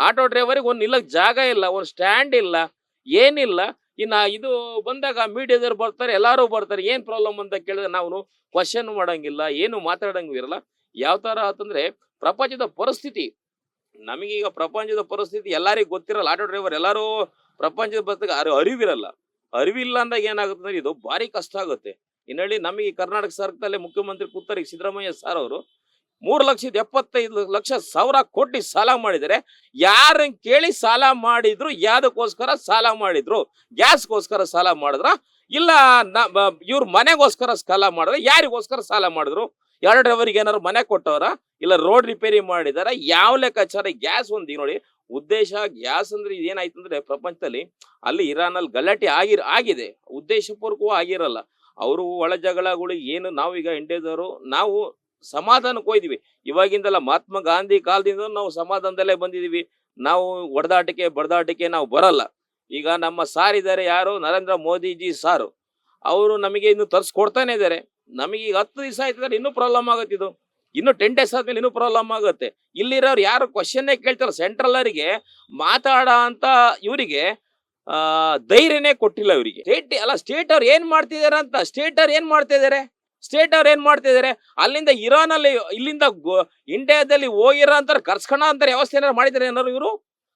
Auto ಡ್ರೈವರಿಗೆ ಒಂದು ನಿಲ್ಲಕ್ಕೆ ಜಾಗ ಇಲ್ಲ, ಒಂದು ಸ್ಟ್ಯಾಂಡ್ ಇಲ್ಲ, ಏನಿಲ್ಲ. ಇನ್ನ ಇದು ಬಂದಾಗ ಮೀಡಿಯಾದವ್ರು ಬರ್ತಾರೆ, ಎಲ್ಲರೂ ಬರ್ತಾರೆ, ಏನ್ ಪ್ರಾಬ್ಲಮ್ ಅಂತ ಕೇಳಿದ್ರೆ ನಾವು ಕ್ವಶನ್ ಮಾಡಂಗಿಲ್ಲ, ಏನು ಮಾತಾಡಂಗಿರಲ್ಲ. ಯಾವ ತರ ಅಂತಂದ್ರೆ ಪ್ರಪಂಚದ ಪರಿಸ್ಥಿತಿ, ನಮಗೀಗ ಪ್ರಪಂಚದ ಪರಿಸ್ಥಿತಿ ಎಲ್ಲರಿಗೂ ಗೊತ್ತಿರಲ್ಲ. ಆಟೋ ಡ್ರೈವರ್ ಎಲ್ಲರೂ ಪ್ರಪಂಚದ ಬಗ್ಗೆ ಅರಿವಿರಲ್ಲ. ಅರಿವಿಲ್ಲ ಅಂದಾಗ ಏನಾಗುತ್ತೆ ಅಂದ್ರೆ ಇದು ಭಾರಿ ಕಷ್ಟ ಆಗುತ್ತೆ. ಇನ್ನೇಳಿ ನಮಗೆ ಕರ್ನಾಟಕ ಸರ್ಕಾರದಲ್ಲಿ ಮುಖ್ಯಮಂತ್ರಿ ಕೂತರಿಗೆ ಸಿದ್ದರಾಮಯ್ಯ ಸರ್ ಅವರು 3,75,00,000 ಕೋಟಿ ಸಾಲ ಮಾಡಿದರೆ. ಯಾರನ್ನ ಕೇಳಿ ಸಾಲ ಮಾಡಿದ್ರು, ಯಾವ್ದಕ್ಕೋಸ್ಕರ ಸಾಲ ಮಾಡಿದ್ರು? ಗ್ಯಾಸ್ಗೋಸ್ಕರ ಸಾಲ ಮಾಡಿದ್ರ, ಇಲ್ಲ ಇವ್ರ ಮನೆಗೋಸ್ಕರ ಸಾಲ ಮಾಡಿದ್ರೆ? ಯಾರಿಗೋಸ್ಕರ ಸಾಲ ಮಾಡಿದ್ರು? ಎರಡು ಡ್ರೈವರಿಗೆ ಏನಾದ್ರು ಮನೆ ಕೊಟ್ಟವರ, ಇಲ್ಲ ರೋಡ್ ರಿಪೇರಿ ಮಾಡಿದಾರ? ಯಾವ ಲೆಕ್ಕಾಚಾರ? ಗ್ಯಾಸ್ ಒಂದು ನೋಡಿ ಉದ್ದೇಶ. ಗ್ಯಾಸ್ ಅಂದ್ರೆ ಏನಾಯ್ತು ಅಂದ್ರೆ ಪ್ರಪಂಚದಲ್ಲಿ ಅಲ್ಲಿ ಇರಾನಲ್ಲಿ ಗಲಾಟೆ ಆಗಿದೆ, ಉದ್ದೇಶಪೂರ್ವಕವೂ ಆಗಿರಲ್ಲ. ಅವರು ಒಳ ಜಗಳಗಳು ಏನು. ನಾವೀಗ ಇಂಡಿಯಾದವರು ನಾವು ಸಮಾಧಾನಕ್ಕೆ ಹೋಯ್ದಿವಿ. ಇವಾಗಿಂದಲ್ಲ, ಮಹಾತ್ಮ ಗಾಂಧಿ ಕಾಲದಿಂದ ನಾವು ಸಮಾಧಾನದಲ್ಲೇ ಬಂದಿದೀವಿ. ನಾವು ಒಡೆದಾಟಕ್ಕೆ ಬಡದಾಟಕ್ಕೆ ನಾವು ಬರಲ್ಲ. ಈಗ ನಮ್ಮ ಸಾರ್ ಇದ್ದಾರೆ, ಯಾರು? ನರೇಂದ್ರ ಮೋದಿಜಿ ಸಾರು. ಅವರು ನಮಗೆ ಇನ್ನು ತರಿಸ್ಕೊಡ್ತಾನೆ ಇದ್ದಾರೆ. ನಮಗೆ ಈಗ 10 ದಿವಸ ಆಯ್ತಂದ್ರೆ ಇನ್ನೂ ಪ್ರಾಬ್ಲಮ್ ಆಗುತ್ತೆ. ಇದು ಇನ್ನು 10 ಡೇಸ್ ಆದ್ಮೇಲೆ ಇನ್ನೂ ಪ್ರಾಬ್ಲಮ್ ಆಗುತ್ತೆ. ಇಲ್ಲಿರೋರು ಯಾರು ಕ್ವಶನ್ನೇ ಕೇಳ್ತಾರ. ಸೆಂಟ್ರಲ್ ಅವರಿಗೆ ಮಾತಾಡ ಅಂತ ಇವರಿಗೆ ಧೈರ್ಯನೇ ಕೊಟ್ಟಿಲ್ಲ ಇವರಿಗೆ. ಸ್ಟೇಟ್ ಅವ್ರು ಏನ್ ಮಾಡ್ತಿದಾರೆ ಅಂತ. ಸ್ಟೇಟ್ ಅವ್ರು ಏನ್ ಮಾಡ್ತಿದಾರೆ? ಅಲ್ಲಿಂದ ಇರಾನಲ್ಲಿ, ಇಲ್ಲಿಂದ ಇಂಡಿಯಾದಲ್ಲಿ ಹೋಗಿರೋ ಅಂತಾರೆ, ಕರ್ಸ್ಕೊಳ ಅಂತಾರೆ ವ್ಯವಸ್ಥೆ ಏನಾರು ಮಾಡಿದಾರೆ ಏನಾರು ಇವರು?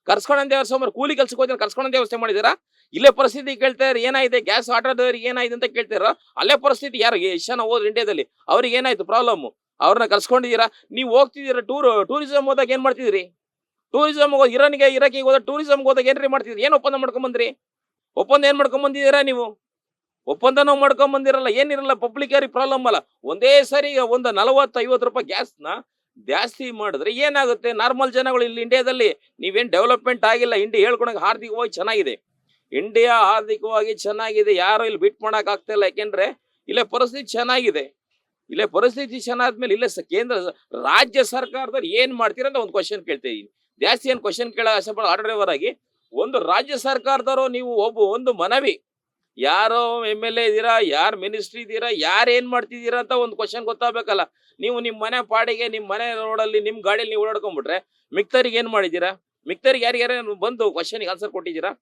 ಕರ್ಸ್ಕೊಂಡಂತ ವ್ಯವಸ್ಥೆ, ಕೂಲಿ ಕೆಲ್ಸಕ್ಕೆ ಹೋದ್ರೆ ಕರ್ಸ್ಕೊಂಡಂತ ವ್ಯವಸ್ಥೆ ಮಾಡಿದಾರ? ಇಲ್ಲೇ ಪರಿಸ್ಥಿತಿ ಕೇಳ್ತಾರೆ ಏನಾಗಿದೆ, ಗ್ಯಾಸ್ ಆಟೋದವ್ರಿಗೆ ಏನಾಯ್ತು ಅಂತ ಕೇಳ್ತಾರ. ಅಲ್ಲೇ ಪರಿಸ್ಥಿತಿ ಯಾರು ಎಷ್ಟು ಜನ ಹೋದ್ರು ಇಂಡಿಯಾದಲ್ಲಿ, ಅವ್ರಿಗೆ ಏನಾಯ್ತು ಪ್ರಾಬ್ಲಮ್? ಅವ್ರನ್ನ ಕರ್ಸ್ಕೊಂಡಿದ್ದೀರಾ? ನೀವು ಹೋಗ್ತಿದ್ದೀರಾ ಟೂರಿಸಂ ಹೋದಾಗ ಏನ್ ಮಾಡ್ತಿದ್ರಿ? ಟೂರಿಸಂ ಇರಾಕಿಗೆ ಹೋದ ಟೂರಿಸಂಗೆ ಹೋದಾಗ ಏನ್ರಿ ಮಾಡ್ತಿದ್ರಿ? ಏನ್ ಒಪ್ಪಂದ ಮಾಡ್ಕೊಂಡ್ ಏನ್ ಮಾಡ್ಕೊಂಡ್ ಬಂದಿದ್ದೀರಾ ನೀವು? ಒಪ್ಪಂದನೂ ಮಾಡ್ಕೊಂಡ್ ಬಂದಿರಲ್ಲ, ಏನಿರಲ್ಲ. ಪಬ್ಲಿಕ್ ಯಾರಿಗೆ ಪ್ರಾಬ್ಲಮ್ ಅಲ್ಲ. ಒಂದೇ ಸರಿ ಒಂದು 40-50 ರೂಪಾಯಿ ಗ್ಯಾಸ್ನ ಜಾಸ್ತಿ ಮಾಡಿದ್ರೆ ಏನಾಗುತ್ತೆ? ನಾರ್ಮಲ್ ಜನಗಳು ಇಲ್ಲಿ ಇಂಡಿಯಾದಲ್ಲಿ ನೀವೇನ್ ಡೆವಲಪ್ಮೆಂಟ್ ಆಗಿಲ್ಲ. ಇಂಡಿಯಾ ಹೇಳ್ಕೊಳಕ್ ಆರ್ಥಿಕವಾಗಿ ಚೆನ್ನಾಗಿದೆ, ಇಂಡಿಯಾ ಆರ್ಥಿಕವಾಗಿ ಚೆನ್ನಾಗಿದೆ. ಯಾರು ಇಲ್ಲಿ ಬಿಟ್ ಮಾಡಕ್ ಆಗ್ತಾ ಇಲ್ಲ. ಯಾಕೆಂದ್ರೆ ಇಲ್ಲೇ ಪರಿಸ್ಥಿತಿ ಚೆನ್ನಾಗಿದೆ. ಇಲ್ಲೇ ಪರಿಸ್ಥಿತಿ ಚೆನ್ನಾದ್ಮೇಲೆ ಇಲ್ಲೇ ಕೇಂದ್ರ ರಾಜ್ಯ ಸರ್ಕಾರದವ್ರು ಏನ್ ಮಾಡ್ತೀರ ಅಂತ ಒಂದು ಕ್ವಶನ್ ಕೇಳ್ತಾ ಇದೀನಿ. ಜಾಸ್ತಿ ಏನ್ ಕ್ವಶನ್ ಕೇಳ ಆಸೆಪಡ ಆಟೋ ಡ್ರೈವರ್ ಆಗಿ. ಒಂದು ರಾಜ್ಯ ಸರ್ಕಾರದವರು ನೀವು ಒಂದು ಮನವಿ, ಯಾರೋ MLA ಇದೀರಾ, ಯಾರು ಮಿನಿಸ್ಟ್ರಿ ಇದೀರಾ, ಯಾರು ಏನ್ ಮಾಡ್ತಿದ್ದೀರಾ ಅಂತ ಒಂದು ಕ್ವಶನ್ ಗೊತ್ತಾಗಬೇಕಲ್ಲ. ನೀವು ನಿಮ್ ಮನೆ ಪಾಡಿಗೆ, ನಿಮ್ ಮನೆ ರೋಡಲ್ಲಿ ನಿಮ್ ಗಾಡಿಯಲ್ಲಿ ನೀವು ಓಡಾಡ್ಕೊಂಡ್ಬಿಟ್ರೆ ಮಿಕ್ತರಿಗೆ ಏನ್ ಮಾಡಿದೀರಾ? ಮಿಕ್ತರಿಗೆ ಯಾರಿಗಾರ ಬಂದು ಕ್ವಶನ್ಗೆ ಆನ್ಸರ್ ಕೊಟ್ಟಿದ್ದೀರಾ?